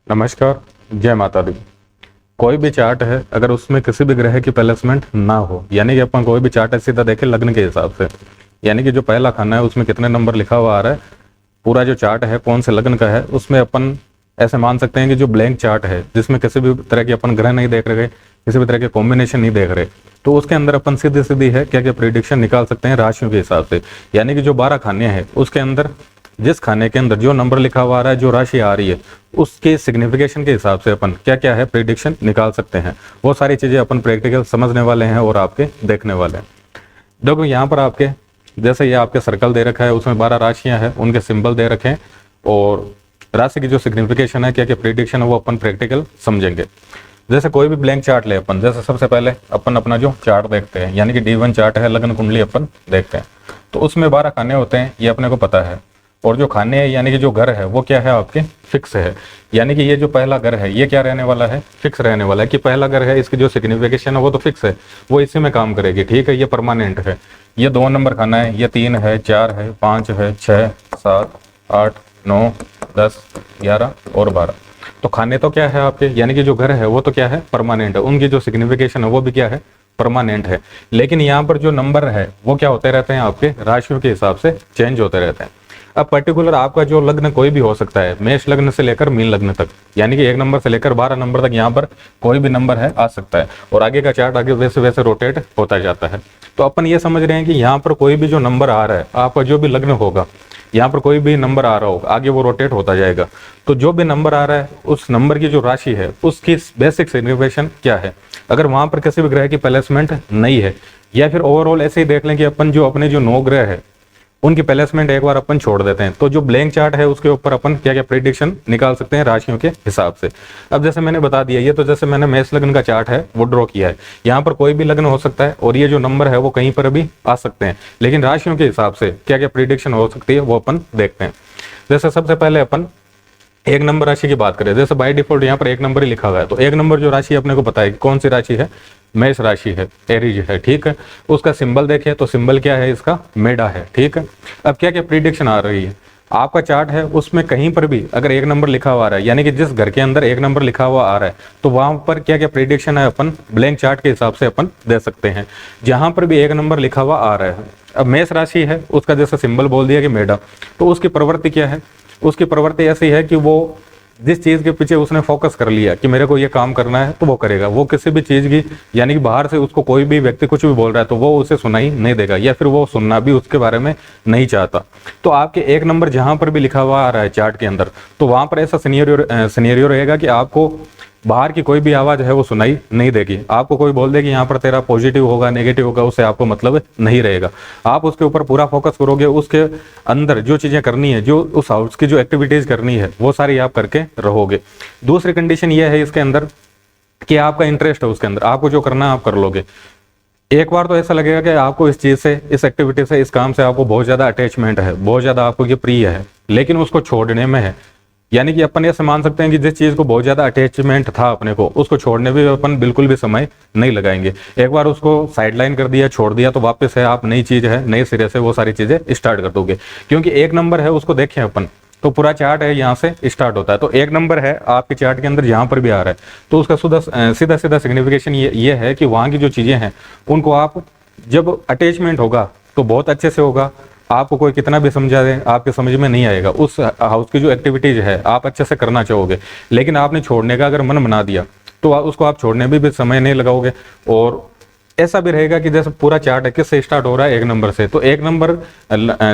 नमस्कार, जय माता दी। कोई भी चार्ट है, अगर उसमें किसी भी ग्रह की प्लेसमेंट ना हो, यानी कि अपन कोई भी चार्ट है सीधा देखें लग्न के हिसाब से, यानी कि जो पहला खाना है उसमें कितने नंबर लिखा हुआ आ रहा है, पूरा जो चार्ट है कौन से लग्न का है, उसमें अपन ऐसे मान सकते हैं कि जो ब्लैंक चार्ट है जिसमें किसी भी तरह की अपन ग्रह नहीं देख रहे, किसी भी तरह के कॉम्बिनेशन नहीं देख रहे, तो उसके अंदर अपन सीधी सीधी है क्या क्या प्रिडिक्शन निकाल सकते हैं राशियों के हिसाब से। यानी कि जो 12 खाने हैं उसके अंदर जिस खाने के अंदर जो नंबर लिखा हुआ आ रहा है, जो राशि आ रही है, उसके सिग्निफिकेशन के हिसाब से अपन क्या क्या है प्रिडिक्शन निकाल सकते हैं। वो सारी चीजें अपन प्रैक्टिकल समझने वाले हैं और आपके देखने वाले हैं। देखो यहाँ पर आपके जैसे ये आपके सर्कल दे रखा है, उसमें 12 राशियां हैं, उनके सिंबल दे रखे हैं और राशि की जो सिग्निफिकेशन है, क्या क्या प्रिडिक्शन है, वो अपन प्रैक्टिकल समझेंगे। जैसे कोई भी ब्लैंक चार्ट ले अपन, जैसे सबसे पहले अपन अपना जो चार्ट देखते हैं, यानी कि D1 चार्ट है, लग्न कुंडली अपन देखते हैं, तो उसमें 12 खाने होते हैं, ये अपने को पता है। और जो खाने हैं यानी कि जो घर है वो क्या है आपके फिक्स है, यानी कि ये जो पहला घर है ये क्या रहने वाला है, फिक्स रहने वाला है। कि पहला घर है, इसकी जो सिग्निफिकेशन है वो तो फिक्स है, वो इसी में काम करेगी, ठीक है, ये परमानेंट है। ये 2 नंबर खाना है, ये 3 है, 4 है, 5 है, 6, 7, 8, 9, 10, 11 और 12। तो खाने तो क्या है आपके, यानी कि जो घर है वो तो क्या है परमानेंट है, उनकी जो सिग्निफिकेशन है वो भी क्या है परमानेंट है। लेकिन यहाँ पर जो नंबर है वो क्या होते रहते हैं आपके राशियों के हिसाब से चेंज होते रहते हैं। अब पर्टिकुलर आपका जो लग्न कोई भी हो सकता है, मेष लग्न से लेकर मीन लग्न तक, यानी कि 1 नंबर से लेकर 12 नंबर तक यहाँ पर कोई भी नंबर है आ सकता है और आगे का चार्ट आगे वैसे वैसे रोटेट होता जाता है। तो अपन ये समझ रहे हैं कि यहाँ पर कोई भी जो नंबर आ रहा है, आपका जो भी लग्न होगा, यहाँ पर कोई भी नंबर आ रहा होगा, आगे वो रोटेट होता जाएगा। तो जो भी नंबर आ रहा है उस नंबर की जो राशि है उसकी बेसिक सिग्निफिकेशन क्या है। अगर वहां पर किसी भी ग्रह की प्लेसमेंट नहीं है, या फिर ओवरऑल ऐसे ही देख लें कि अपन जो अपने जो 9 ग्रह है उनकी प्लेसमेंट एक बार अपन छोड़ देते हैं, तो जो ब्लैंक चार्ट है उसके ऊपर अपन क्या क्या प्रिडिक्शन निकाल सकते हैं राशियों के हिसाब से। अब जैसे मैंने बता दिया, ये तो जैसे मैंने मेष लग्न का चार्ट है वो ड्रॉ किया है, यहाँ पर कोई भी लग्न हो सकता है और ये जो नंबर है वो कहीं पर भी आ सकते हैं, लेकिन राशियों के हिसाब से क्या क्या प्रिडिक्शन हो सकती है वो अपन देखते हैं। जैसे सबसे पहले अपन 1 नंबर राशि की बात करें, जैसे बाय डिफॉल्ट यहाँ पर 1 नंबर ही लिखा हुआ है, तो 1 नंबर जो राशि अपने को पता है कौन सी राशि है, मेष राशि है, एरीज है, ठीक है। उसका सिंबल देखें तो सिंबल क्या है इसका, मेढा है, ठीक है। अब क्या क्या प्रिडिक्शन आ रही है, आपका चार्ट है उसमें कहीं पर भी अगर 1 नंबर लिखा हुआ आ रहा है, यानी कि जिस घर के अंदर 1 नंबर लिखा हुआ आ रहा है, तो वहां पर क्या क्या प्रिडिक्शन है अपन ब्लैंक चार्ट के हिसाब से अपन दे सकते हैं। जहां पर भी 1 नंबर लिखा हुआ आ रहा है, अब मेष राशि है, उसका जैसा सिंबल बोल दिया कि मेढा, तो उसकी प्रवृत्ति क्या है, उसकी प्रवृत्ति ऐसी है कि वो जिस चीज के पीछे उसने फोकस कर लिया कि मेरे को ये काम करना है तो वो करेगा। वो किसी भी चीज की, यानी कि बाहर से उसको कोई भी व्यक्ति कुछ भी बोल रहा है तो वो उसे सुनाई नहीं देगा, या फिर वो सुनना भी उसके बारे में नहीं चाहता। तो आपके 1 नंबर जहां पर भी लिखा हुआ आ रहा है चार्ट के अंदर, तो वहां पर ऐसा सिनेरियो रहेगा कि आपको बाहर की कोई भी आवाज है वो सुनाई नहीं देगी। आपको कोई बोल दे कि यहाँ पर तेरा पॉजिटिव होगा नेगेटिव होगा, उससे आपको मतलब नहीं रहेगा। आप उसके ऊपर पूरा फोकस करोगे, उसके अंदर जो चीजें करनी है, जो उस हाउस की जो एक्टिविटीज करनी है वो सारी आप करके रहोगे। दूसरी कंडीशन ये है इसके अंदर कि आपका इंटरेस्ट है उसके अंदर, आपको जो करना है आप कर लोगे। एक बार तो ऐसा लगेगा कि आपको इस चीज से, इस एक्टिविटी से, इस काम से आपको बहुत ज्यादा अटैचमेंट है, बहुत ज्यादा आपको ये प्रिय है, लेकिन उसको छोड़ने में है। यानी कि अपन ऐसे मान सकते हैं कि जिस चीज को बहुत ज्यादा अटैचमेंट था अपने को, उसको छोड़ने में अपन बिल्कुल भी समय नहीं लगाएंगे। एक बार उसको साइडलाइन कर दिया, छोड़ दिया, तो वापस है आप नई चीज है, नए सिरे से वो सारी चीजें स्टार्ट कर दोगे। क्योंकि 1 नंबर है उसको देखें अपन, तो पूरा चार्ट है यहाँ से स्टार्ट होता है, तो 1 नंबर है आपके चार्ट के अंदर जहां पर भी आ रहा है, तो उसका सीधा सीधा सिग्निफिकेशन ये है कि वहां की जो चीजें हैं उनको आप जब अटैचमेंट होगा तो बहुत अच्छे से होगा। आपको कोई कितना भी समझा दे आपके समझ में नहीं आएगा। उस हाउस की जो एक्टिविटीज है आप अच्छे से करना चाहोगे, लेकिन आपने छोड़ने का अगर मन बना दिया तो उसको आप छोड़ने भी समय नहीं लगाओगे। और ऐसा भी रहेगा कि जैसे पूरा चार्ट है किससे स्टार्ट हो रहा है, 1 नंबर से, तो 1 नंबर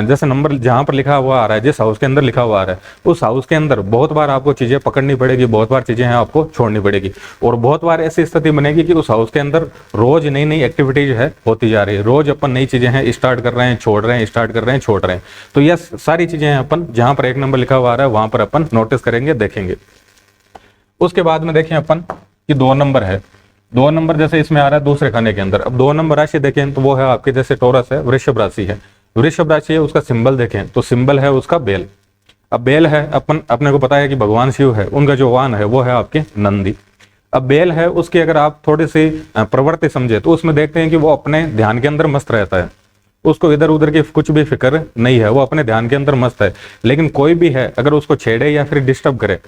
जैसे नंबर जहां पर लिखा हुआ आ रहा है, जिस हाउस के अंदर लिखा हुआ आ रहा है, उस हाउस के अंदर बहुत बार आपको चीजें पकड़नी पड़ेगी, बहुत बार चीजें हैं आपको छोड़नी पड़ेगी। और बहुत बार ऐसी स्थिति बनेगी कि उस हाउस के अंदर रोज नई नई एक्टिविटीज है होती जा रही है, रोज अपन नई चीजें हैं स्टार्ट कर रहे हैं, छोड़ रहे हैं, स्टार्ट कर रहे हैं, छोड़ रहे हैं। तो यह सारी चीजें हैं अपन जहां पर 1 नंबर लिखा हुआ आ रहा है वहां पर अपन नोटिस करेंगे, देखेंगे। उसके बाद में देखें अपन कि 2 नंबर है, 2 नंबर जैसे इसमें आ रहा है दूसरे खाने के अंदर। अब 2 नंबर राशि देखें तो वो है आपके जैसे टोरस है, वृषभ राशि है, वृषभ राशि है, उसका सिंबल देखें तो सिंबल है उसका बेल। अब बेल है, अपने को पता है कि भगवान शिव है, उनका जो वाहन है वो है आपके नंदी। अब बेल है उसकी अगर आप थोड़ी सी प्रवृत्ति समझे तो उसमें देखते हैं कि वो अपने ध्यान के अंदर मस्त रहता है, उसको इधर उधर की कुछ भी फिक्र नहीं है, वो अपने ध्यान के अंदर मस्त है। लेकिन कोई भी है अगर उसको छेड़े या फिर डिस्टर्ब करे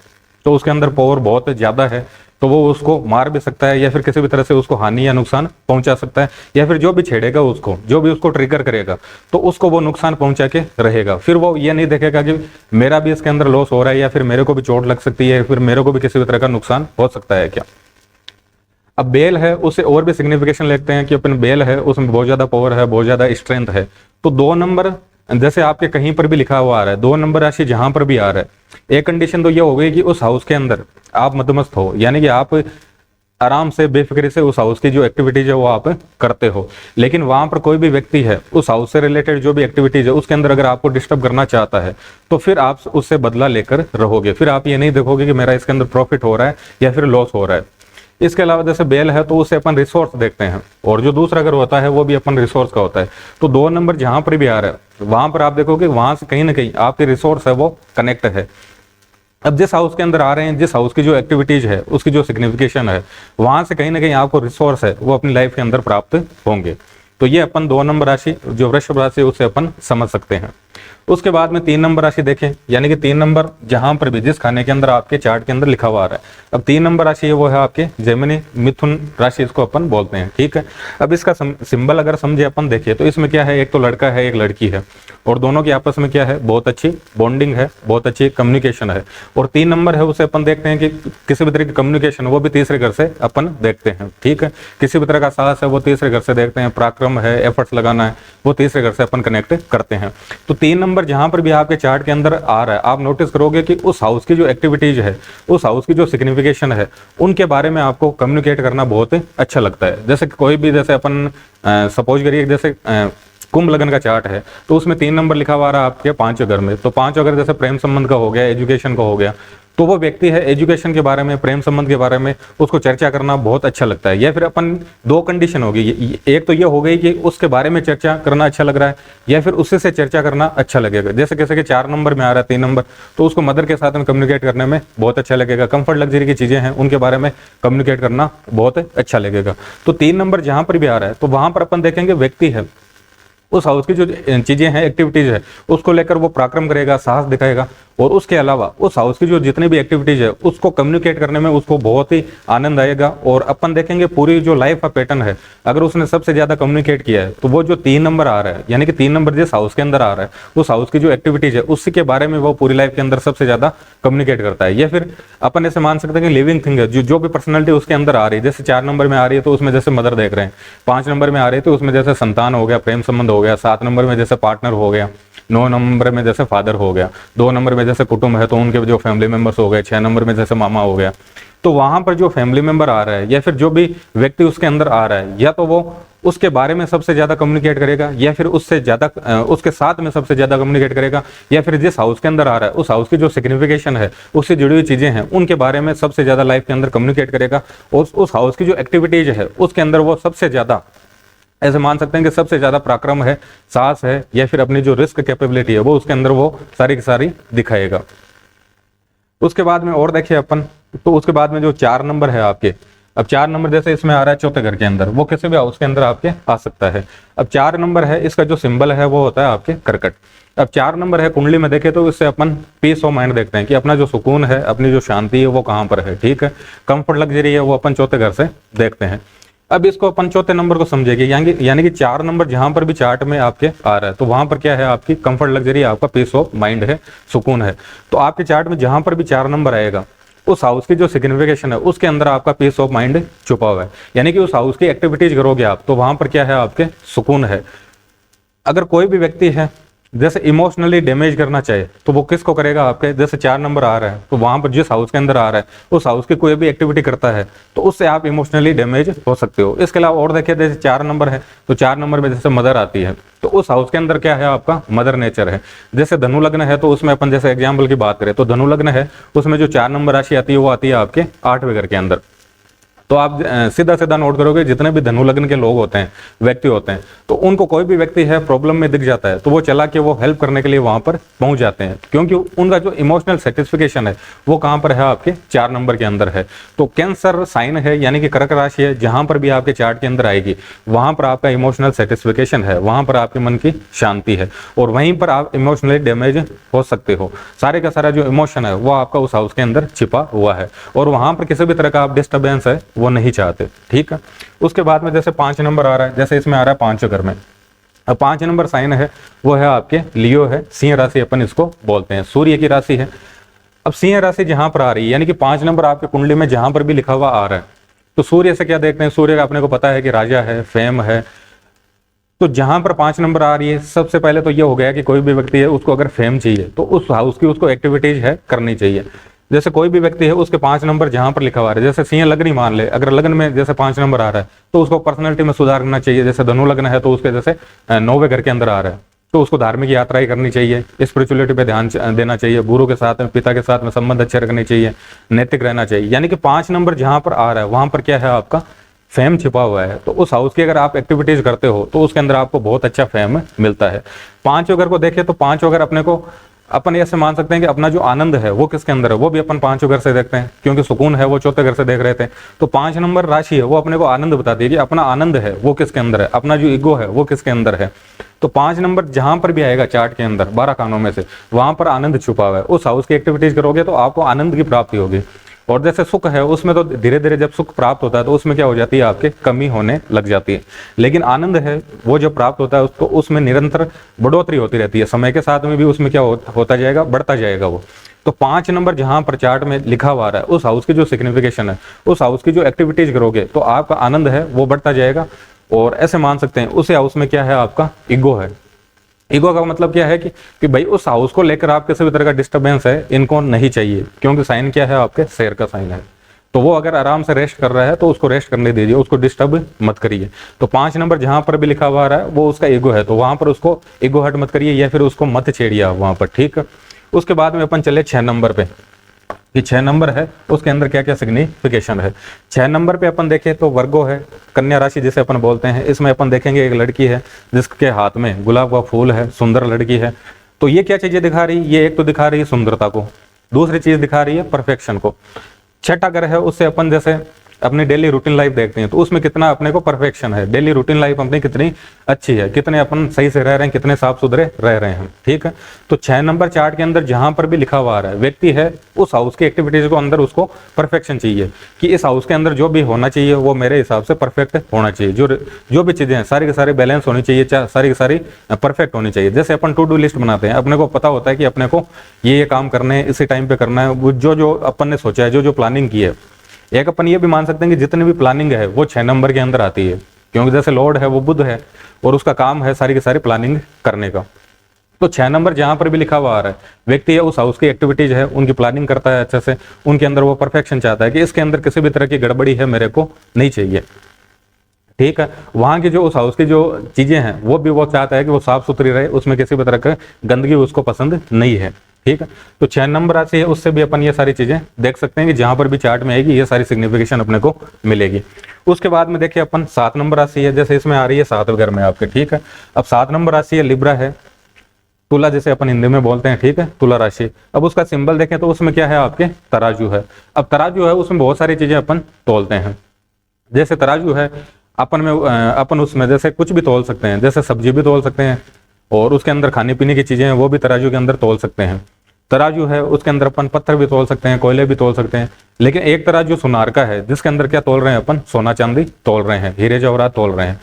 तो उसके अंदर पावर बहुत ज़्यादा है, तो वो उसको मार भी सकता है या फिर किसी भी तरह से उसको हानि या नुकसान पहुंचा सकता है, या फिर जो भी छेड़ेगा उसको, जो भी उसको ट्रिगर करेगा तो उसको वो नुकसान पहुंचा के रहेगा। फिर वो ये नहीं देखेगा कि मेरा भी इसके अंदर लॉस हो रहा है या फिर मेरे को भी चोट लग सकती है, फिर मेरे को भी किसी भी तरह का नुकसान हो सकता है क्या। अब बेल है, उससे और भी सिग्निफिकेशन लेते हैं कि अपन बेल है उसमें बहुत ज्यादा पावर है, बहुत ज्यादा स्ट्रेंथ है। तो 2 नंबर जैसे आपके कहीं पर भी लिखा हुआ आ रहा है, 2 नंबर राशि जहां पर भी आ रहा है, एक कंडीशन तो ये हो गई कि उस हाउस के अंदर आप मदमस्त हो, यानी कि आप आराम से बेफिक्री से उस हाउस की जो एक्टिविटीज है वो आप करते हो। लेकिन वहां पर कोई भी व्यक्ति है उस हाउस से रिलेटेड जो भी एक्टिविटीज है उसके अंदर अगर आपको डिस्टर्ब करना चाहता है तो फिर आप उससे बदला लेकर रहोगे। फिर आप ये नहीं देखोगे कि मेरा इसके अंदर प्रॉफिट हो रहा है या फिर लॉस हो रहा है। इसके अलावा जैसे बेल है तो उससे अपन रिसोर्स देखते हैं, और जो दूसरा घर होता है वो भी अपन रिसोर्स का होता है। तो 2 नंबर जहां पर भी आ रहा है वहां पर आप देखोगे वहां से कहीं ना कहीं आपके रिसोर्स है वो कनेक्ट है। अब जिस हाउस के अंदर आ रहे हैं, जिस हाउस की जो एक्टिविटीज है उसकी जो सिग्निफिकेशन है, वहां से कहीं ना कहीं आपको रिसोर्स है वो अपनी लाइफ के अंदर प्राप्त होंगे। तो ये अपन 2 नंबर राशि जो वृषभ राशि उससे अपन समझ सकते हैं। उसके बाद में 3 नंबर राशि देखें, यानी कि 3 नंबर जहां पर भी जिस खाने के अंदर आपके चार्ट के अंदर लिखा हुआ आ रहा है। अब 3 नंबर राशि है वो है आपके जेमिनी मिथुन राशि, इसको अपन बोलते हैं, ठीक है। अब इसका सिंबल अगर समझे अपन देखिए तो इसमें क्या है, एक तो लड़का है एक लड़की है, और दोनों की आपस में क्या है, बहुत अच्छी बॉन्डिंग है, बहुत अच्छी कम्युनिकेशन है। और 3 नंबर है उसे अपन देखते हैं कि किसी भी तरह की कम्युनिकेशन वो भी तीसरे घर से अपन देखते हैं, ठीक है। किसी भी तरह का साहस है वो तीसरे घर से देखते हैं, पराक्रम है, एफर्ट्स लगाना है, वो तीसरे घर से अपन कनेक्ट करते हैं। तो 3 नंबर जहां पर भी आपके चार्ट के अंदर आ रहा है, आप नोटिस करोगे कि उस हाउस की जो एक्टिविटीज है, उस हाउस की जो सिग्निफिकेशन है, उनके बारे में आपको कम्युनिकेट करना बहुत अच्छा लगता है। जैसे कोई भी, जैसे अपन सपोज करिए जैसे कुंभ लगन का चार्ट है तो उसमें 3 नंबर लिखा हुआ रहा आपके 5 घर में, तो 5 अगर जैसे प्रेम संबंध का हो गया, एजुकेशन का हो गया, तो वो व्यक्ति है एजुकेशन के बारे में, प्रेम संबंध के बारे में उसको चर्चा करना बहुत अच्छा लगता है। या फिर अपन 2 कंडीशन होगी, एक तो ये हो गई कि उसके बारे में चर्चा करना अच्छा लग रहा है, या फिर उससे से चर्चा करना अच्छा लगेगा। जैसे कैसे कि 4 नंबर में आ रहा है 3 नंबर, तो उसको मदर के साथ में कम्युनिकेट करने में बहुत अच्छा लगेगा। कंफर्ट लग्जरी की चीजें हैं उनके बारे में कम्युनिकेट करना बहुत अच्छा लगेगा। तो 3 नंबर जहां पर भी आ रहा है तो वहां पर अपन देखेंगे व्यक्ति है उस हाउस की जो चीजें हैं, एक्टिविटीज है, उसको लेकर वो पराक्रम करेगा, साहस दिखाएगा। और उसके अलावा उस हाउस की जो जितनी भी एक्टिविटीज है उसको कम्युनिकेट करने में उसको बहुत ही आनंद आएगा। और अपन देखेंगे पूरी जो लाइफ का पैटर्न है, अगर उसने सबसे ज्यादा कम्युनिकेट किया है तो वो जो 3 नंबर आ रहा है, यानी कि 3 नंबर जिस हाउस के अंदर आ रहा है, उस हाउस की जो एक्टिविटीज है उसके बारे में वो पूरी लाइफ के अंदर सबसे ज्यादा कम्युनिकेट करता है। या फिर अपन ऐसे मान सकते हैं कि लिविंग थिंग है, जो भी पर्सनैलिटी उसके अंदर आ रही है, जैसे 4 नंबर में आ रही है तो उसमें जैसे मदर देख रहे हैं, 5 नंबर में आ रही है तो उसमें जैसे संतान हो गया, प्रेम संबंध हो गया, 7 नंबर में जैसे पार्टनर हो गया, 9 नंबर में जैसे फादर हो गया, 2 नंबर में जैसे कुटुंब है तो उनके जो फैमिली मेंबर्स हो गए, 6 नंबर में जैसे मामा हो गया। तो वहां पर जो फैमिली मेंबर आ रहा है या फिर जो भी व्यक्ति उसके अंदर आ रहा है, या तो वो उसके बारे में सबसे ज्यादा कम्युनिकेट करेगा, या फिर उससे ज्यादा उसके साथ में सबसे ज्यादा कम्युनिकेट करेगा, या फिर जिस हाउस के अंदर आ रहा है उस हाउस की जो सिग्निफिकेशन है, उससे जुड़ी हुई चीजें हैं उनके बारे में सबसे ज्यादा लाइफ के अंदर कम्युनिकेट करेगा। और उस हाउस की जो एक्टिविटीज है उसके अंदर वो सबसे ज्यादा, ऐसे मान सकते हैं कि सबसे ज्यादा पराक्रम है, साहस है, या फिर अपनी जो रिस्क कैपेबिलिटी है वो उसके अंदर वो सारी की सारी दिखाएगा। उसके बाद में और देखिए अपन, तो उसके बाद में जो 4 नंबर है आपके, अब 4 नंबर जैसे इसमें आ रहा है चौथे घर के अंदर, वो किसी भी हाउस के अंदर आपके आ सकता है। अब 4 नंबर है, इसका जो सिंबल है वो होता है आपके कर्कट। अब 4 नंबर है कुंडली में देखे तो इससे अपन पीस ऑफ माइंड देखते हैं कि अपना जो सुकून है, अपनी जो शांति है वो कहाँ पर है, ठीक है। कंफर्ट लग्जरी है वो अपन चौथे घर से देखते हैं। अब इसको अपन चौथे नंबर को समझेंगे, यानी कि 4 नंबर जहां पर भी चार्ट में आपके आ रहा है तो वहां पर क्या है, आपकी कंफर्ट लग्जरी, आपका पीस ऑफ माइंड है, सुकून है। तो आपके चार्ट में जहां पर भी 4 नंबर आएगा उस हाउस की जो सिग्निफिकेशन है उसके अंदर आपका पीस ऑफ माइंड छुपा हुआ है, यानी कि उस हाउस की एक्टिविटीज करोगे आप तो वहां पर क्या है, आपके सुकून है। अगर कोई भी व्यक्ति है जैसे इमोशनली डैमेज करना चाहे तो वो किसको करेगा, आपके जैसे 4 नंबर आ रहा है तो वहां पर जिस हाउस के अंदर आ रहा है उस हाउस की कोई भी एक्टिविटी करता है तो उससे आप इमोशनली डैमेज हो सकते हो। इसके अलावा और देखिए जैसे 4 नंबर है तो 4 नंबर में जैसे मदर आती है तो उस हाउस के अंदर क्या है, आपका मदर नेचर है। जैसे धनु लग्न है तो उसमें अपन जैसे एग्जाम्पल की बात करें तो धनु लग्न है उसमें जो 4 नंबर राशि आती है वो आती है आपके 8वें घर के अंदर। तो आप सीधा सीधा नोट करोगे जितने भी धनु लग्न के लोग होते हैं, व्यक्ति होते हैं, तो उनको कोई भी व्यक्ति है प्रॉब्लम में दिख जाता है तो वो चला के वो हेल्प करने के लिए वहां पर पहुंच जाते हैं, क्योंकि उनका जो इमोशनल सेटिस्फिकेशन है वो कहां पर है, आपके 4 नंबर के अंदर है। तो कैंसर साइन है यानी कि कर्क राशि है, जहां पर भी आपके चार्ट के अंदर आएगी वहां पर आपका इमोशनल सेटिस्फिकेशन है, वहां पर आपके मन की शांति है, और वहीं पर आप इमोशनली डैमेज हो सकते हो। सारे का सारा जो इमोशन है वो आपका उस हाउस के अंदर छिपा हुआ है, और वहां पर किसी भी तरह का आप डिस्टर्बेंस है वो नहीं चाहते, ठीक है। उसके बाद में जैसे 5 नंबर आ रहा है, जैसे इसमें आ रहा है 5 घर में, अब 5 नंबर साइन है वो है आपके लियो है, सिंह राशि अपन इसको बोलते हैं, सूर्य की राशि है। अब सिंह राशि जहां पर आ रही है यानी कि 5 नंबर आपके कुंडली में जहां पर भी लिखा हुआ आ रहा है, तो सूर्य से क्या देखते हैं, सूर्य का अपने को पता है कि राजा है, फेम है। तो जहां पर 5 नंबर आ रही है, सबसे पहले तो ये हो गया कि कोई भी व्यक्ति है उसको अगर फेम चाहिए तो उस हाउस की उसको एक्टिविटीज है करनी चाहिए। जैसे कोई भी व्यक्ति है उसके 5 नंबर जहां पर लिखा हुआ है, जैसे सिंह लग्न ही मान ले, अगर लग्न में जैसे 5 नंबर आ रहा है तो उसको पर्सनैलिटी में सुधार करना चाहिए। जैसे धनु लग्न है तो उसके जैसे 9वें घर के अंदर आ रहा है तो उसको धार्मिक यात्रा ही करनी चाहिए, स्पिरिचुअलिटी पे ध्यान देना चाहिए, गुरु के साथ में, पिता के साथ में संबंध अच्छे रखने चाहिए, नैतिक रहना चाहिए। यानी कि 5 नंबर जहां पर आ रहा है वहां पर क्या है, आपका फेम छिपा हुआ है। तो उस हाउस की अगर आप एक्टिविटीज करते हो तो उसके अंदर आपको बहुत अच्छा फेम मिलता है। 5 घर को देखें तो 5 घर अपने को अपन ऐसे मान सकते हैं कि अपना जो आनंद है वो किसके अंदर है, वो भी अपन 5 घर से देखते हैं, क्योंकि सुकून है वो 4थे घर से देख रहे थे। तो 5 नंबर राशि है वो अपने को आनंद बताती है कि अपना आनंद है वो किसके अंदर है, अपना जो ईगो है वो किसके अंदर है। तो 5 नंबर जहां पर भी आएगा चार्ट के अंदर 12 खानों में से, वहां पर आनंद छुपा हुआ है। उस हाउस की एक्टिविटीज करोगे तो आपको आनंद की प्राप्ति होगी। और जैसे सुख है उसमें तो धीरे धीरे जब सुख प्राप्त होता है तो उसमें क्या हो जाती है, आपके कमी होने लग जाती है। लेकिन आनंद है वो जब प्राप्त होता है उसको उसमें निरंतर बढ़ोतरी होती रहती है, समय के साथ में भी उसमें क्या होता जाएगा, बढ़ता जाएगा वो। तो 5 नंबर जहां पर चार्ट में लिखा हुआ है उस हाउस की जो सिग्निफिकेशन है, उस हाउस की जो एक्टिविटीज करोगे तो आपका आनंद है वो बढ़ता जाएगा। और ऐसे मान सकते हैं उस हाउस में क्या है, आपका ईगो है। ईगो का मतलब क्या है कि भाई उस हाउस को लेकर आप किसी भी तरह का डिस्टर्बेंस है इनको नहीं चाहिए, क्योंकि साइन क्या है, आपके शेर का साइन है। तो वो अगर आराम से रेस्ट कर रहा है तो उसको रेस्ट करने दीजिए, उसको डिस्टर्ब मत करिए। तो 5 नंबर जहां पर भी लिखा हुआ आ रहा है वो उसका ईगो है, तो वहां पर उसको ईगो हट मत करिए या फिर उसको मत छेड़िए आप वहां पर, ठीक है। उसके बाद में अपन चले 6 नंबर पे कि 6 नंबर है उसके अंदर क्या क्या सिग्निफिकेशन है। 6 नंबर पे अपन देखें तो वर्गो है, कन्या राशि जिसे अपन बोलते हैं। इसमें अपन देखेंगे एक लड़की है जिसके हाथ में गुलाब का फूल है, सुंदर लड़की है। तो ये क्या चीजें दिखा रही है, ये एक तो दिखा रही है सुंदरता को, दूसरी चीज दिखा रही है परफेक्शन को। 6ठा घर है उससे अपन जैसे अपनी डेली रूटीन लाइफ देखते हैं तो उसमें कितना अपने को परफेक्शन है, डेली रूटीन लाइफ अपनी कितनी अच्छी है, कितने अपन सही से रह रहे हैं, कितने साफ सुथरे रह रहे हैं, ठीक है। तो 6 नंबर चार्ट के अंदर जहां पर भी लिखा हुआ आ रहा है व्यक्ति है उस हाउस की एक्टिविटीज को अंदर उसको परफेक्शन चाहिए कि इस हाउस के अंदर जो भी होना चाहिए वो मेरे हिसाब से परफेक्ट होना चाहिए। जो भी चीजें हैं सारी की सारी बैलेंस होनी चाहिए, सारी की सारी परफेक्ट होनी चाहिए। जैसे अपन टू डू लिस्ट बनाते हैं, अपने को पता होता है कि अपने को ये काम करने हैं, इसी टाइम पे करना है, जो अपन ने सोचा है, जो प्लानिंग की है। एक अपन ये भी मान सकते हैं कि जितनी भी प्लानिंग है वो 6 नंबर के अंदर आती है, क्योंकि जैसे लॉर्ड है वो बुध है और उसका काम है सारी की सारी प्लानिंग करने का। तो 6 नंबर जहां पर भी लिखा हुआ आ रहा है व्यक्ति है उस हाउस की एक्टिविटीज है उनकी प्लानिंग करता है अच्छे से, उनके अंदर वो परफेक्शन चाहता है कि इसके अंदर किसी भी तरह की गड़बड़ी है मेरे को नहीं चाहिए, ठीक है। वहां की जो उस हाउस की जो चीजें हैं वो भी वो चाहता है कि वो साफ सुथरी रहे, उसमें किसी भी तरह का गंदगी उसको पसंद नहीं है, ठीक है। तो 6 नंबर राशि है उससे भी अपन ये सारी चीजें देख सकते हैं कि जहां पर भी चार्ट में आएगी ये सारी सिग्निफिकेशन अपने को मिलेगी। उसके बाद में देखिए अपन 7 नंबर राशि है, जैसे इसमें आ रही है 7वें घर में आपके, ठीक है। अब 7 नंबर राशि है लिब्रा है, तुला जिसे अपन हिंदी में बोलते हैं, ठीक है, तुला राशि। अब उसका सिंबल देखें तो उसमें क्या है, आपके तराजू है। अब तराजू है उसमें बहुत सारी चीजें अपन तोलते हैं। जैसे तराजू है अपन उसमें जैसे कुछ भी तोल सकते हैं, जैसे सब्जी भी तोल सकते हैं और उसके अंदर खाने पीने की चीजें हैं वो भी तराजू के अंदर तोल सकते हैं। तराजू है उसके अंदर अपन पत्थर भी तोल सकते हैं, कोयले भी तोल सकते हैं। लेकिन एक तराजू सुनार का है जिसके अंदर क्या तोल रहे हैं, अपन सोना चांदी तोल रहे हैं, हीरे जवाहरात तोल रहे हैं।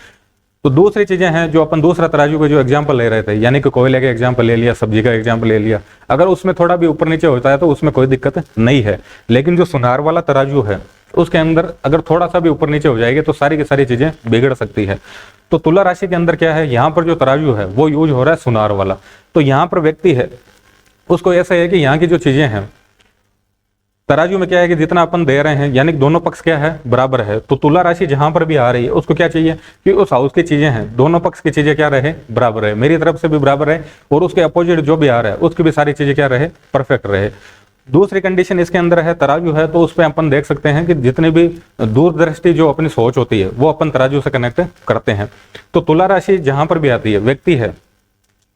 तो दूसरी चीजें हैं जो अपन दूसरा तराजू का जो एग्जाम्पल ले रहे थे, यानी कि कोयले का एग्जाम्पल ले लिया, सब्जी का एग्जाम्पल ले लिया, अगर उसमें थोड़ा भी ऊपर नीचे होता है तो उसमें कोई दिक्कत नहीं है। लेकिन जो सुनार वाला तराजू है उसके अंदर अगर थोड़ा सा भी ऊपर नीचे हो जाएगी तो सारी की सारी चीजें बिगड़ सकती है। तो तुला राशि के अंदर क्या है, यहाँ पर जो तराजू है वो यूज हो रहा है सुनार वाला। तो यहाँ पर व्यक्ति है उसको ऐसा है कि यहाँ की जो चीजें हैं तराजू में क्या है कि जितना अपन दे रहे हैं यानी दोनों पक्ष क्या है, बराबर है। तो तुला राशि जहां पर भी आ रही है उसको क्या चाहिए कि उस हाउस की चीजें हैं दोनों पक्ष की चीजें क्या रहे, बराबर है, मेरी तरफ से भी बराबर है और उसके अपोजिट जो भी आ रहा है उसकी भी सारी चीजें क्या रहे, परफेक्ट रहे। दूसरी कंडीशन इसके अंदर है तराजू है, तो उस पर अपन देख सकते हैं कि जितनी भी दूरदृष्टि जो अपनी सोच होती है वो अपन तराजू से कनेक्ट करते हैं। तो तुला राशि जहां पर भी आती है, व्यक्ति है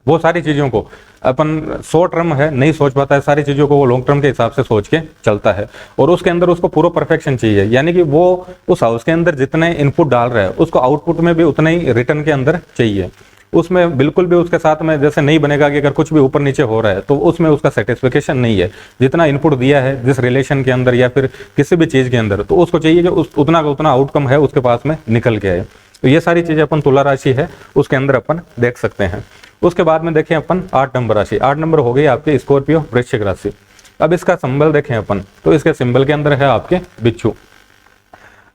वो सारी चीजों को अपन शॉर्ट टर्म है नहीं सोच पाता है, सारी चीजों को वो लॉन्ग टर्म के हिसाब से सोच के चलता है, और उसके अंदर उसको पूरा परफेक्शन चाहिए, यानी कि वो उस हाउस के अंदर जितने इनपुट डाल रहा है उसको आउटपुट में भी उतना ही रिटर्न के अंदर चाहिए। उसमें बिल्कुल भी उसके साथ में जैसे नहीं बनेगा कि अगर कुछ भी ऊपर नीचे हो रहा है तो उसमें उसका सेटिस्फेक्शन नहीं है। जितना इनपुट दिया है जिस रिलेशन के अंदर या फिर किसी भी चीज के अंदर, तो उसको चाहिए कि उतना का उतना आउटकम है उसके पास में निकल के आए। तो ये सारी चीजें अपन तुला राशि है उसके अंदर अपन देख सकते हैं। उसके बाद में देखें अपन 8 नंबर राशि, 8 नंबर हो गई आपके स्कॉर्पियो वृश्चिक राशि। अब इसका सिंबल देखें अपन, तो इसके सिंबल के अंदर है आपके बिच्छू।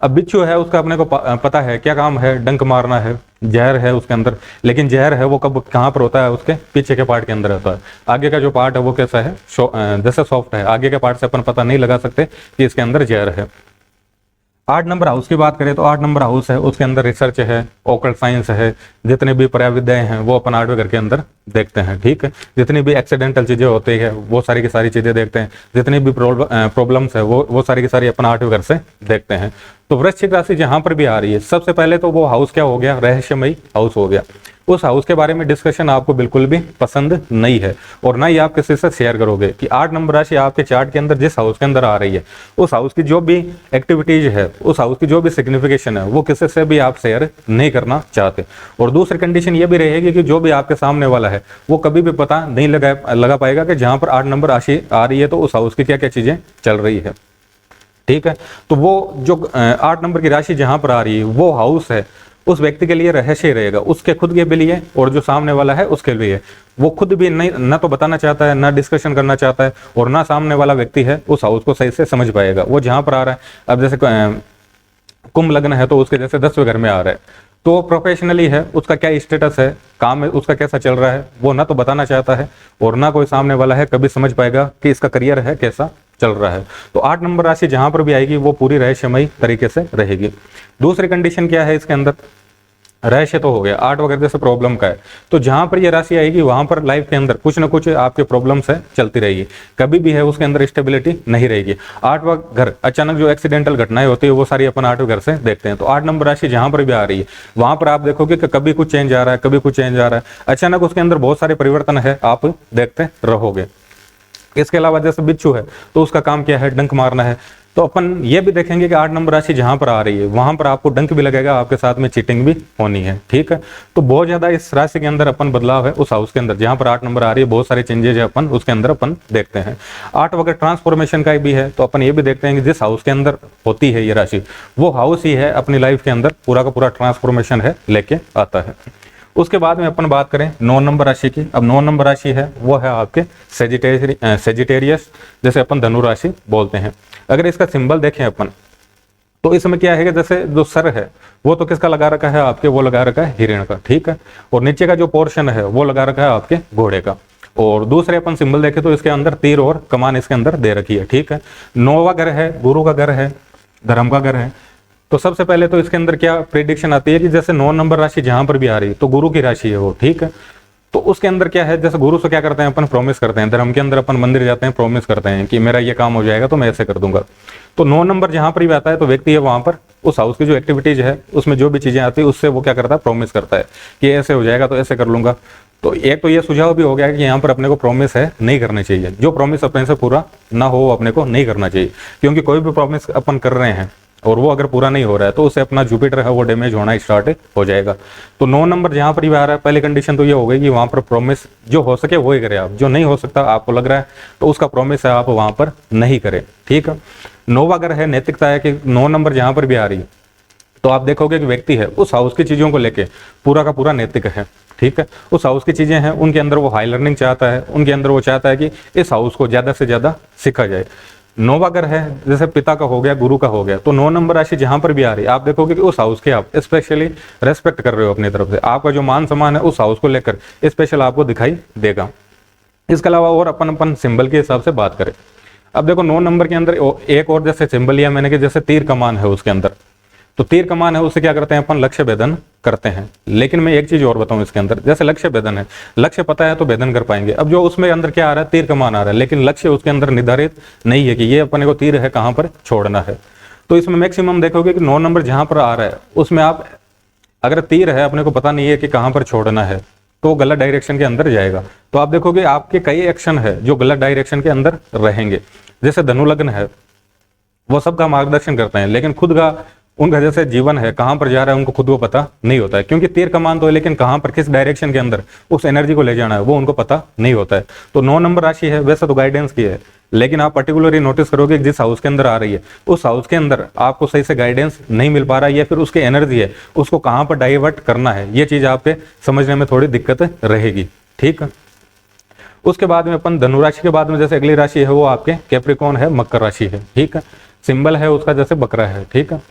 अब बिच्छू है उसका अपने को पता है क्या काम है, डंक मारना है, जहर है उसके अंदर, लेकिन जहर है वो कब कहाँ पर होता है, उसके पीछे के पार्ट के अंदर होता है। आगे का जो पार्ट है वो कैसा है, जैसे सॉफ्ट है, आगे के पार्ट से अपन पता नहीं लगा सकते कि इसके अंदर जहर है। 8 नंबर हाउस की बात करें तो 8 नंबर हाउस है उसके अंदर रिसर्च है, ऑकल्ट साइंस है, जितने भी पर्याविद्याएं हैं वो अपन 8वें घर के अंदर देखते हैं। ठीक है, जितनी भी एक्सीडेंटल चीजें होती है वो सारी की सारी चीजें देखते हैं, जितनी भी प्रॉब्लम्स है वो सारी की सारी अपन 8वें घर से देखते हैं। तो वृश्चिक राशि जहां पर भी आ रही है, सबसे पहले तो वो हाउस क्या हो गया, रहस्यमयी हाउस हो गया। उस हाउस के बारे में डिस्कशन आपको बिल्कुल भी पसंद नहीं है, और ना ही आप किसी से शेयर करोगे कि 8 नंबर राशि आपके चार्ट के अंदर जिस हाउस के अंदर आ रही है, उस हाउस की जो भी एक्टिविटीज है, उस हाउस की जो भी सिग्निफिकेशन है, वो किसी से भी आप शेयर नहीं करना चाहते। और दूसरी कंडीशन ये भी रहेगी कि जो भी आपके सामने वाला है वो कभी भी पता नहीं लगा पाएगा कि जहां पर 8 नंबर राशि आ रही है तो उस हाउस की क्या क्या चीजें चल रही है। ठीक है, तो वो जो 8 नंबर की राशि जहां पर आ रही है वो हाउस है उस व्यक्ति के लिए रहस्य रहेगा, उसके खुद के लिए और जो सामने वाला है उसके लिए। वो खुद भी नहीं ना तो बताना चाहता है, ना डिस्कशन करना चाहता है, और ना सामने वाला व्यक्ति है उस हाउस को सही से समझ पाएगा वो जहां पर आ रहा है। अब जैसे कुंभ लग्न है तो उसके जैसे 10वें घर में आ रहा है, तो प्रोफेशनली है उसका क्या स्टेटस है, काम है उसका कैसा चल रहा है, वो ना तो बताना चाहता है, और ना कोई सामने वाला है कभी समझ पाएगा कि इसका करियर है कैसा चल रहा है। तो 8 नंबर राशि जहां पर भी आएगी वो पूरी रहस्यमयी तरीके से रहेगी। दूसरी कंडीशन क्या है इसके अंदर, रहस्य तो हो गया, 8 वगैरह जैसे प्रॉब्लम का है, तो जहां पर ये राशि आएगी वहां पर लाइफ के अंदर कुछ ना कुछ आपके प्रॉब्लम्स है चलती रहेगी, कभी भी है उसके अंदर स्टेबिलिटी नहीं रहेगी। 8वां घर अचानक जो एक्सीडेंटल घटनाएं होती है वो सारी अपन 8वें घर से देखते हैं। तो 8 नंबर राशि जहां पर भी आ रही है वहां पर आप देखोगे कि कभी कुछ चेंज आ रहा है, कभी कुछ चेंज आ रहा है, अचानक उसके अंदर बहुत सारे परिवर्तन है आप देखते रहोगे। इसके अलावा जैसे बिच्छू है तो उसका काम क्या है, डंक मारना है, तो अपन ये भी देखेंगे कि 8 नंबर राशि जहां पर आ रही है वहां पर आपको डंक भी लगेगा, आपके साथ में चीटिंग भी होनी है। ठीक है, तो बहुत ज्यादा इस राशि के अंदर अपन बदलाव है उस हाउस के अंदर जहां पर 8 नंबर आ रही है, बहुत सारे चेंजेज है अपन उसके अंदर अपन देखते हैं। 8 वगैरह ट्रांसफॉर्मेशन का भी है, तो अपन ये भी देखते हैं कि जिस हाउस के अंदर होती है ये राशि वो हाउस ही है अपनी लाइफ के अंदर पूरा का पूरा ट्रांसफॉर्मेशन है लेके आता है। उसके बाद में अपन बात करें 9 नंबर राशि की। अब 9 नंबर राशि है वो है आपके सेजिटेरियस, जैसे अपन धनु राशि बोलते हैं। अगर इसका सिंबल देखें अपन तो इसमें क्या है कि जैसे जो सर है वो तो किसका लगा रखा है आपके, वो लगा रखा है हिरण का। ठीक है, और नीचे का जो पोर्शन है वो लगा रखा है आपके घोड़े का। और दूसरे अपन सिंबल देखें तो इसके अंदर तीर और कमान इसके अंदर दे रखी है। ठीक है, 9वां घर है, गुरु का घर है, धर्म का घर है। तो सबसे पहले तो इसके अंदर क्या प्रेडिक्शन आती है कि जैसे 9 नंबर राशि जहां पर भी आ रही है तो गुरु की राशि है वो। ठीक है, तो उसके अंदर क्या है, जैसे गुरु से क्या करते हैं अपन, प्रॉमिस करते हैं। धर्म के अंदर अपन मंदिर जाते हैं, प्रॉमिस करते हैं कि मेरा ये काम हो जाएगा तो मैं ऐसे कर दूंगा। तो 9 नंबर जहां पर भी आता है तो व्यक्ति है वहां पर उस हाउस की जो एक्टिविटीज है उसमें जो भी चीजें आती है उससे वो क्या करता है, प्रॉमिस करता है कि ऐसे हो जाएगा तो ऐसे कर लूंगा। तो एक तो ये सुझाव भी हो गया कि यहाँ पर अपने को प्रॉमिस है नहीं करनी चाहिए, जो प्रॉमिस अपने से पूरा ना हो अपने को नहीं करना चाहिए, क्योंकि कोई भी प्रॉमिस अपन कर रहे हैं और वो अगर पूरा नहीं हो रहा है तो उससे अपना जुपिटर है वो डैमेज होना स्टार्ट हो जाएगा। तो 9 नंबर जहां पर भी आ रहा है पहली कंडीशन तो ये हो गई कि वहां पर प्रॉमिस जो हो सके वो ही करें आप, जो नहीं हो सकता आपको लग रहा है तो उसका प्रॉमिस है आप वहां पर नहीं करें। ठीक है, 9वां अगर है नैतिकता है कि 9 नंबर जहां पर भी आ रही है तो आप देखोगे कि व्यक्ति है उस हाउस की चीजों को लेके पूरा का पूरा नैतिक है। ठीक है, उस हाउस की चीजें हैं उनके अंदर वो हाई लर्निंग चाहता है, उनके अंदर वो चाहता है कि इस हाउस को ज्यादा से ज्यादा सीखा जाए। 9वां घर है जैसे पिता का हो गया, गुरु का हो गया, तो 9 नंबर राशि जहां पर भी आ रही है आप देखोगे कि उस हाउस के आप स्पेशली रेस्पेक्ट कर रहे हो अपनी तरफ से, आपका जो मान सम्मान है उस हाउस को लेकर स्पेशल आपको दिखाई देगा। इसके अलावा और अपन सिंबल के हिसाब से बात करें, अब देखो 9 नंबर के अंदर एक और जैसे सिंबल लिया मैंने कि जैसे तीर कमान है उसके अंदर, तो तीर कमान है उससे क्या करते हैं अपन, लक्ष्य भेदन करते हैं। लेकिन मैं एक चीज और बताऊं इसके अंदर, जैसे लक्ष्य भेदन है, लक्ष्य पता है तो भेदन कर पाएंगे। अब जो उसमें अंदर क्या आ रहा है, तीर कमान आ रहा है, लेकिन लक्ष्य उसके अंदर निर्धारित नहीं है कि ये अपने को तीर है कहां पर छोड़ना है। तो इसमें मैक्सिमम देखोगे कि 9 नंबर जहां पर आ रहा है उसमें आप अगर तीर है अपने को पता नहीं है कि कहां पर छोड़ना है तो गलत डायरेक्शन के अंदर जाएगा। तो आप देखोगे आपके कई एक्शन है जो गलत डायरेक्शन के अंदर रहेंगे। जैसे धनु लग्न है वो सबका मार्गदर्शन करते हैं, लेकिन खुद का उनका जैसे जीवन है कहां पर जा रहा है उनको खुद को पता नहीं होता है, क्योंकि तीर कमान तो है लेकिन कहां पर किस डायरेक्शन के अंदर उस एनर्जी को ले जाना है वो उनको पता नहीं होता है। तो 9 नंबर राशि है वैसे तो गाइडेंस की है, लेकिन आप पर्टिकुलरली नोटिस करोगे कि जिस हाउस के अंदर आ रही है उस हाउस के अंदर आपको सही से गाइडेंस नहीं मिल पा रहा है, या फिर उसकी एनर्जी है उसको कहां पर डाइवर्ट करना है, ये चीज आपके समझने में थोड़ी दिक्कत रहेगी। ठीक है, उसके बाद में अपन धनु राशि के बाद में जैसे अगली राशि है वो आपके कैप्रिकॉर्न है, मकर राशि है। ठीक है, सिंबल है उसका जैसे बकरा है। ठीक है,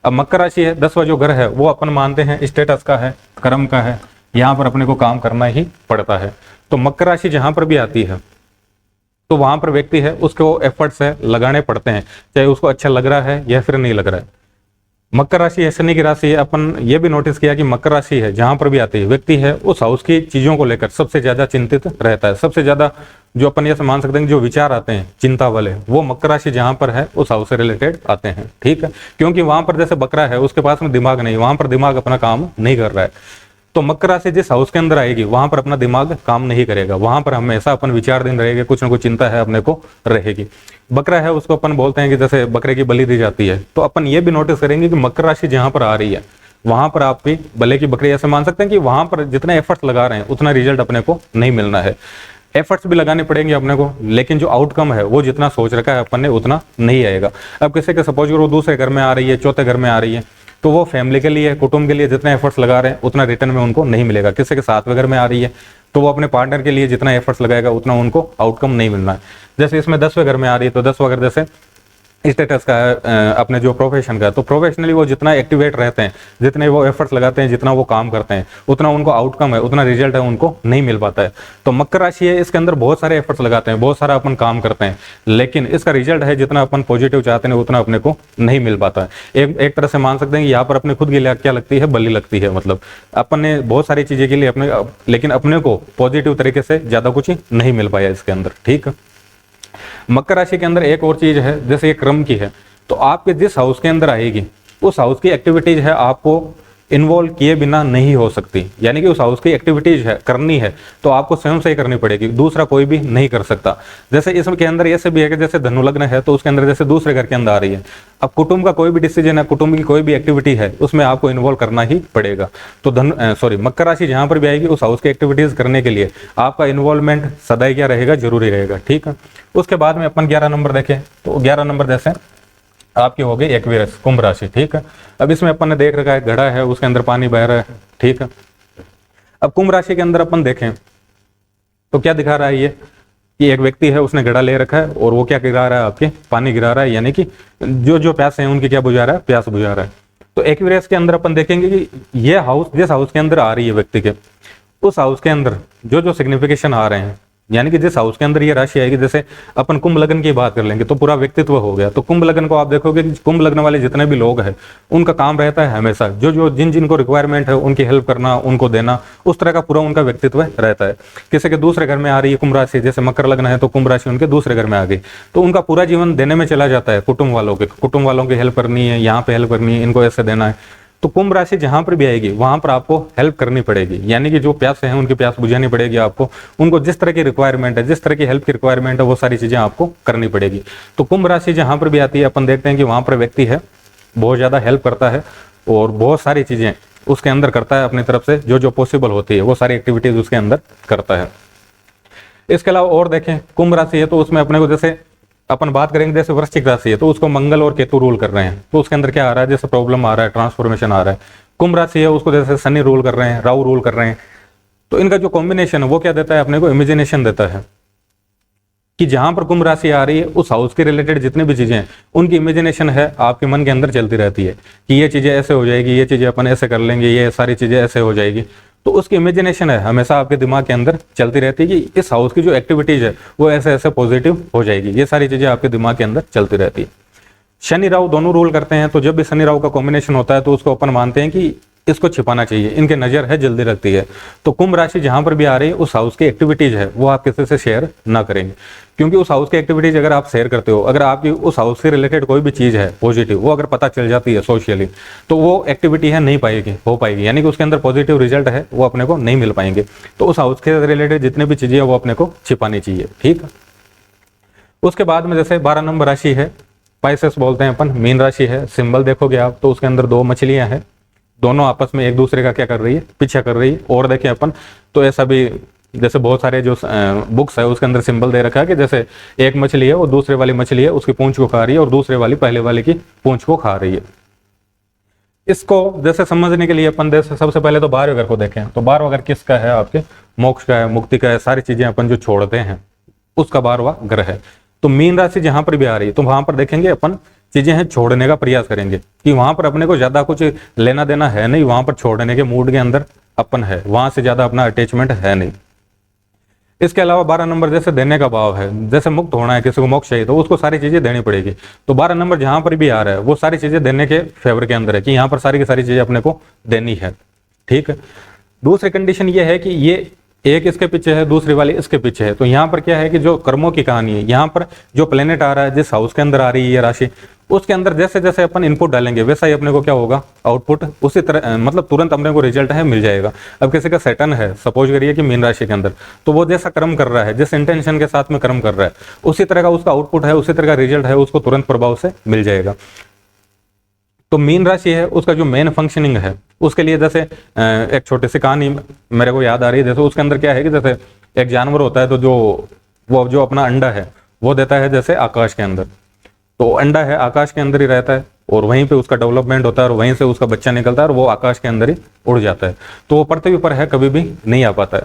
अब मकर राशि है 10वां जो घर है वो अपन मानते हैं स्टेटस का है, कर्म का है, यहाँ पर अपने को काम करना ही पड़ता है। तो मकर राशि जहां पर भी आती है तो वहां पर व्यक्ति है उसको एफर्ट्स है लगाने पड़ते हैं, चाहे उसको अच्छा लग रहा है या फिर नहीं लग रहा है। मकर राशि है शनि की राशि है, अपन ये भी नोटिस किया कि मकर राशि है जहां पर भी आती है व्यक्ति है उस हाउस की चीजों को लेकर सबसे ज्यादा चिंतित रहता है। सबसे ज्यादा जो अपन ये मान सकते हैं जो विचार आते हैं चिंता वाले वो मकर राशि जहां पर है उस हाउस से रिलेटेड आते हैं। ठीक है, क्योंकि वहां पर जैसे बकरा है उसके पास में दिमाग नहीं, वहां पर दिमाग अपना काम नहीं कर रहा है। तो मकर राशि जिस हाउस के अंदर आएगी वहां पर अपना दिमाग काम नहीं करेगा, वहां पर हमेशा अपन विचार दिन रहेगा, कुछ ना कुछ चिंता है अपने को रहेगी। बकरा है उसको अपन बोलते हैं कि जैसे बकरे की बलि दी जाती है, तो अपन ये भी नोटिस करेंगे कि मकर राशि जहां पर आ रही है वहां पर आप भी भले की बकरी ऐसे मान सकते हैं कि वहां पर जितने एफर्ट्स लगा रहे हैं उतना रिजल्ट अपने को नहीं मिलना है। एफर्ट्स भी लगाने पड़ेंगे अपने को, लेकिन जो आउटकम है वो जितना सोच रखा है अपन ने उतना नहीं आएगा। अब किसी के सपोज वो दूसरे घर में आ रही है, चौथे घर में आ रही है, तो वो फैमिली के लिए, कुटुंब के लिए जितने एफर्ट्स लगा रहे हैं उतना रिटर्न में उनको नहीं मिलेगा। किसी के 7वें घर में आ रही है तो वो अपने पार्टनर के लिए जितना एफर्ट्स लगाएगा उतना उनको आउटकम नहीं मिलना है। जैसे इसमें 10वें घर में आ रही है तो 10वां घर जैसे स्टेटस का है, अपने जो प्रोफेशन का, तो प्रोफेशनली वो जितना एक्टिवेट रहते हैं, जितने वो एफर्ट्स लगाते हैं, जितना वो काम करते हैं, उतना उनको आउटकम है, उतना रिजल्ट है उनको नहीं मिल पाता है। तो मकर राशि है इसके अंदर बहुत सारे एफर्ट्स लगाते हैं, बहुत सारा अपन काम करते हैं, लेकिन इसका रिजल्ट है जितना अपन पॉजिटिव चाहते हैं उतना अपने को नहीं मिल पाता है। एक तरह से मान सकते हैं कि यहाँ पर अपने खुद के लिए क्या लगती है, बलि लगती है। मतलब अपन ने बहुत सारी चीजें के लिए अपने, लेकिन अपने को पॉजिटिव तरीके से ज्यादा कुछ नहीं मिल पाया इसके अंदर। ठीक है, मकर राशि के अंदर एक और चीज है, जैसे ये क्रम की है, तो आपके जिस हाउस के अंदर आएगी उस हाउस की एक्टिविटीज है आपको इन्वॉल्व किए बिना नहीं हो सकती, यानी कि उस हाउस की एक्टिविटीज है करनी है तो आपको स्वयं से ही करनी पड़ेगी, दूसरा कोई भी नहीं कर सकता। जैसे इसके अंदर ऐसे भी है कि जैसे धनु लग्न है तो उसके अंदर जैसे दूसरे घर के अंदर आ रही है, अब कुटुंब का कोई भी डिसीजन है, कुटुंब की कोई भी एक्टिविटी है उसमें आपको इन्वॉल्व करना ही पड़ेगा। तो मकर राशि जहां पर भी आएगी उस हाउस की एक्टिविटीज करने के लिए आपका इन्वॉल्वमेंट सदा क्या रहेगा, जरूरी रहेगा। ठीक है, उसके बाद में अपन 11 नंबर देखें तो 11 नंबर जैसे आपकी हो गई एक्वेरियस, कुंभ राशि। ठीक है, अब इसमें अपन ने देख रखा है घड़ा है उसके अंदर पानी बह रहा है। ठीक है, अब कुंभ राशि के अंदर अपन देखें तो क्या दिखा रहा है ये कि एक व्यक्ति है उसने घड़ा ले रखा है और वो क्या गिरा रहा है, आपके पानी गिरा रहा है, यानी कि जो प्यास है उनकी क्या बुझा रहा है, प्यास बुझा रहा है। तो एक्वेरियस के अंदर अपन देखेंगे कि ये हाउस जिस हाउस के अंदर आ रही है व्यक्ति के, उस हाउस के अंदर जो सिग्निफिकेशन आ रहे हैं, यानी कि जिस हाउस के अंदर ये राशि आएगी, जैसे अपन कुंभ लग्न की बात कर लेंगे तो पूरा व्यक्तित्व हो गया। तो कुंभ लग्न को आप देखोगे कि कुंभ लग्न वाले जितने भी लोग हैं उनका काम रहता है हमेशा जो जिन को रिक्वायरमेंट है उनकी हेल्प करना, उनको देना, उस तरह का पूरा उनका व्यक्तित्व रहता है। किसी के दूसरे घर में आ रही है कुंभ राशि, जैसे मकर लग्न है तो कुंभ राशि उनके दूसरे घर में आ गई, तो उनका पूरा जीवन देने में चला जाता है। कुटुंब वालों की हेल्प करनी है, यहाँ पे हेल्प करनी है, इनको ऐसे देना है। तो कुंभ राशि जहां पर भी आएगी वहां पर आपको हेल्प करनी पड़ेगी, यानी कि जो प्यास है उनकी प्यास बुझानी पड़ेगी आपको, उनको जिस तरह की रिक्वायरमेंट है, जिस तरह की हेल्प की रिक्वायरमेंट है वो सारी चीजें आपको करनी पड़ेगी। तो कुंभ राशि जहां पर भी आती है अपन देखते हैं कि वहां पर व्यक्ति है बहुत ज्यादा हेल्प करता है और बहुत सारी चीजें उसके अंदर करता है अपनी तरफ से, जो पॉसिबल होती है वो सारी एक्टिविटीज उसके अंदर करता है। इसके अलावा और देखें कुंभ राशि है तो उसमें अपने को जैसे अपन बात करेंगे, जैसे वृश्चिक राशि है तो उसको मंगल और केतु रूल कर रहे हैं, तो उसके अंदर क्या आ रहा है, जैसे प्रॉब्लम आ रहा है, ट्रांसफॉर्मेशन आ रहा है। कुंभ राशि है उसको जैसे शनि रूल कर रहे हैं, राहु रूल कर रहे हैं, तो इनका जो कॉम्बिनेशन है वो क्या देता है, अपने को इमेजिनेशन देता है कि जहां पर कुंभ राशि आ रही है उस हाउस के रिलेटेड जितनी भी चीजें हैं उनकी इमेजिनेशन है आपके मन के अंदर चलती रहती है कि ये चीजें ऐसे हो जाएगी, ये चीजें अपन ऐसे कर लेंगे, ये सारी चीजें ऐसे हो जाएगी। तो उसकी इमेजिनेशन है हमेशा आपके दिमाग के अंदर चलती रहती है कि इस हाउस की जो एक्टिविटीज है वो ऐसे ऐसे पॉजिटिव हो जाएगी, ये सारी चीजें आपके दिमाग के अंदर चलती रहती है। शनि राहु दोनों रूल करते हैं, तो जब भी शनि राहु का कॉम्बिनेशन होता है तो उसको अपन मानते हैं कि इसको छिपाना चाहिए, इनके नजर है जल्दी रखती है। तो कुंभ राशि जहां पर भी आ रही है उस हाउस की एक्टिविटीज है वो आप किसी से शेयर ना करेंगे, क्योंकि उस हाउस की एक्टिविटीज अगर आप शेयर करते हो, अगर आपकी उस हाउस से रिलेटेड कोई भी चीज है पॉजिटिव, वो अगर पता चल जाती है सोशली, तो वो एक्टिविटी है नहीं हो पाएगी, यानी कि उसके अंदर पॉजिटिव रिजल्ट है वो अपने को नहीं मिल पाएंगे। तो उस हाउस के रिलेटेड जितने भी चीजें है वो अपने को छिपानी चाहिए, ठीक है। उसके बाद में जैसे 12 नंबर राशि है, पाइसेस बोलते हैं अपन, मीन राशि है। सिंबल देखोगे आप तो उसके अंदर 2 मछलियां हैं, दोनों आपस में एक दूसरे का क्या कर रही है, पीछा कर रही है। और देखें अपन तो ऐसा भी, जैसे बहुत सारे जो बुक्स है उसके अंदर सिंबल दे रखा है कि जैसे एक मछली है वो दूसरे वाली मछली है उसकी पूंछ को खा रही है और दूसरे वाली पहले वाले की पूंछ को खा रही है। इसको जैसे समझने के लिए अपन जैसे सबसे पहले तो 12वें घर को देखें, तो 12वां घर किसका है, आपके मोक्ष का है, मुक्ति का है, सारी चीजें अपन जो छोड़ते हैं उसका 12वां घर है। तो मीन राशि जहां पर भी आ रही है तो वहां पर देखेंगे अपन चीजें हैं छोड़ने का प्रयास करेंगे कि वहां पर अपने को ज्यादा कुछ लेना देना है नहीं, वहां पर छोड़ने के मूड के अंदर अपन है, वहां से ज्यादा अपना अटैचमेंट है नहीं। इसके अलावा 12 नंबर जैसे देने का भाव है, जैसे मुक्त होना है, किसी को मोक्ष चाहिए तो उसको सारी चीजें देनी पड़ेगी। तो 12 नंबर जहां पर भी आ रहा है वो सारी चीजें देने के फेवर के अंदर है कि यहाँ पर सारी की सारी चीजें अपने को देनी है, ठीक है। दूसरी कंडीशन ये है कि ये एक इसके पीछे है, दूसरी वाली इसके पीछे है। तो यहाँ पर क्या है कि जो कर्मों की कहानी है, यहाँ पर जो प्लेनेट आ रहा है जिस हाउस के अंदर आ रही है ये राशि, उसके अंदर जैसे जैसे अपन इनपुट डालेंगे वैसा ही अपने को क्या होगा, आउटपुट उसी तरह, मतलब तुरंत अपने को रिजल्ट है मिल जाएगा। अब किसी का सैटर्न है, सपोज करिए कि मीन राशि के अंदर, तो वो जैसा कर्म कर रहा है, जिस इंटेंशन के साथ में कर्म कर रहा है, उसी तरह का उसका आउटपुट है, उसी तरह का रिजल्ट है, उसको तुरंत प्रभाव से मिल जाएगा। तो मीन राशि है उसका जो मेन फंक्शनिंग है उसके लिए जैसे एक छोटी सी कहानी मेरे को याद आ रही है। जैसे उसके अंदर क्या है कि जैसे एक जानवर होता है, तो वो जो अपना अंडा है वो देता है जैसे आकाश के अंदर, तो अंडा है आकाश के अंदर ही रहता है और वहीं पे उसका डेवलपमेंट होता है और वहीं से उसका बच्चा निकलता है और वो आकाश के अंदर ही उड़ जाता है, तो वो पृथ्वी पर है कभी भी नहीं आ पाता है।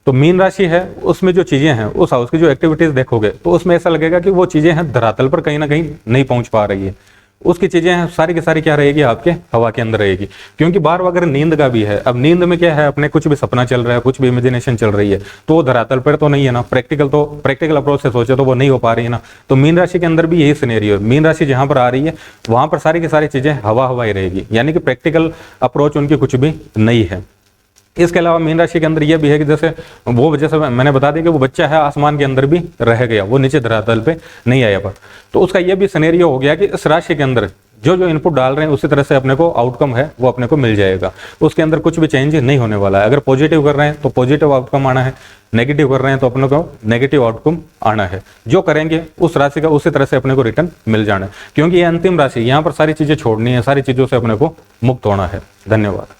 तो मीन राशि है उसमें जो चीजें हैं, उस हाउस की जो एक्टिविटीज देखोगे तो उसमें ऐसा लगेगा कि वो चीजें हैं धरातल पर कहीं ना कहीं नहीं पहुंच पा रही है, उसकी चीजें हैं सारी की सारी क्या रहेगी, आपके हवा के अंदर रहेगी। क्योंकि बार बार अगर नींद का भी है, अब नींद में क्या है, अपने कुछ भी सपना चल रहा है, कुछ भी इमेजिनेशन चल रही है, तो वो धरातल पर तो नहीं है ना, प्रैक्टिकल अप्रोच से सोचे तो वो नहीं हो पा रही है ना। तो मीन राशि के अंदर भी यही सिनेरियो है, मीन राशि जहां पर आ रही है वहां पर सारी की सारी चीजें हवा ही रहेगी, यानी कि प्रैक्टिकल अप्रोच उनकी कुछ भी नहीं है। इसके अलावा मीन राशि के अंदर यह भी है कि जैसे मैंने बता दिया कि वो बच्चा है आसमान के अंदर भी रह गया, वो नीचे धरातल पे नहीं आया पर, तो उसका यह भी सिनेरियो हो गया कि इस राशि के अंदर जो जो इनपुट डाल रहे हैं उसी तरह से अपने को आउटकम है वो अपने को मिल जाएगा, उसके अंदर कुछ भी चेंज नहीं होने वाला है। अगर पॉजिटिव कर रहे हैं तो पॉजिटिव आउटकम आना है, नेगेटिव कर रहे हैं तो अपने को नेगेटिव आउटकम आना है। जो करेंगे उस राशि का उसी तरह से अपने को रिटर्न मिल जाना है, क्योंकि ये अंतिम राशि, यहाँ पर सारी चीजें छोड़नी है, सारी चीजों से अपने को मुक्त होना है। धन्यवाद।